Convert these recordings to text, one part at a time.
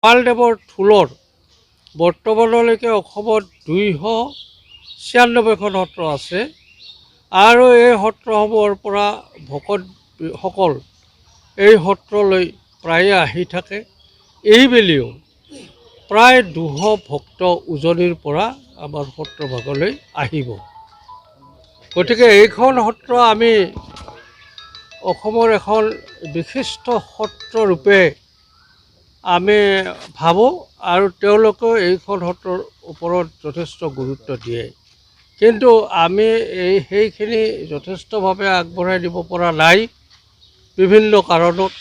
গোপালদেৱৰ থোলৰ বৰ্তমানলৈকে অসমত 296খন সত্ৰ আছে আৰু এই সত্ৰসমূহৰ পৰা ভকতসকল এই সত্ৰলৈ প্ৰায়ে আহি থাকে। এইবেলিও প্ৰায় 200 ভক্ত উজনিৰ পৰা আমাৰ সত্ৰভাগলৈ আহিব। গতিকে এইখন সত্ৰ আমি অসমৰ এখন বিশিষ্ট সত্ৰৰূপে আমি ভাবোঁ আৰু তেওঁলোকেও এইখন সত্ৰৰ ওপৰত যথেষ্ট গুৰুত্ব দিয়ে। কিন্তু আমি সেইখিনি যথেষ্টভাৱে আগবঢ়াই দিব পৰা নাই বিভিন্ন কাৰণত।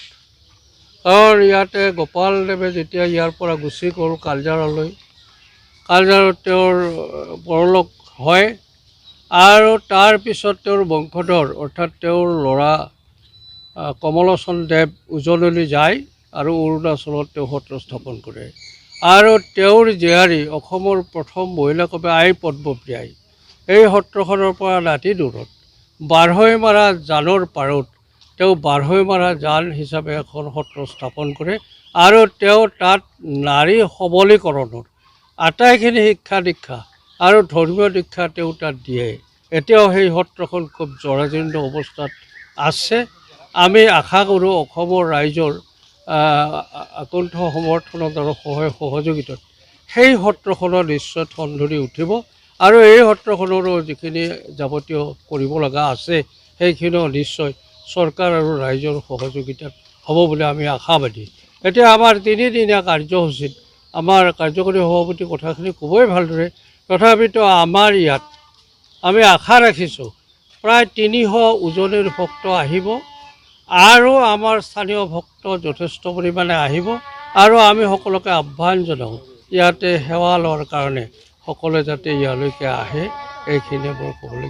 কাৰণ ইয়াতে গোপালদেৱে যেতিয়া ইয়াৰ পৰা গুচি গ'ল কালজাৰলৈ, কালজাৰত তেওঁৰ পৰলোক হয় আৰু তাৰপিছত তেওঁৰ বংশধৰ অৰ্থাৎ তেওঁৰ ল'ৰা কমলোচন দেৱ উজনিলৈ যায় আৰু অৰুণাচলত তেওঁ সত্ৰ স্থাপন কৰে। আৰু তেওঁৰ জীয়াৰী অসমৰ প্ৰথম মহিলা কবি আই পদ্মৱতী আই এই সত্ৰখনৰ পৰা নাতি দূৰত বাঢ়ৈমাৰা জানৰ পাৰত তেওঁ বাঢ়ৈমাৰা জান হিচাপে এখন সত্ৰ স্থাপন কৰে আৰু তেওঁ তাত নাৰী সবলীকৰণৰ আটাইখিনি শিক্ষা দীক্ষা আৰু ধৰ্মীয় দীক্ষা তেওঁ তাত দিয়ে। এতিয়াও সেই সত্ৰখন খুব জৰাজীৰ্ণ অৱস্থাত আছে। আমি আশা কৰোঁ অসমৰ ৰাইজৰ আকণ্ঠ সমৰ্থনত আৰু সহায় সহযোগিতাত সেই সত্ৰখনৰ নিশ্চয় ঠন ধৰি উঠিব আৰু এই সত্ৰখনৰো যিখিনি যাৱতীয় কৰিব লগা আছে সেইখিনিও নিশ্চয় চৰকাৰ আৰু ৰাইজৰ সহযোগিতাত হ'ব বুলি আমি আশাবাদী। এতিয়া আমাৰ 3 দিনীয়া কাৰ্যসূচীত আমাৰ কাৰ্যকৰী সভাপতি কথাখিনি ক'বই ভালদৰে, তথাপিতো আমাৰ ইয়াত আমি আশা ৰাখিছোঁ প্ৰায় 300 উজনিৰ ভক্ত আহিব আৰু আমাৰ স্থানীয় ভক্ত যথেষ্ট পৰিমাণে আহিব আৰু আমি সকলোকে আহ্বান জনাওঁ ইয়াতে সেৱা লোৱাৰ কাৰণে সকলোৱে যাতে ইয়ালৈকে আহে, এইখিনিয়ে মোৰ ক'বলৈ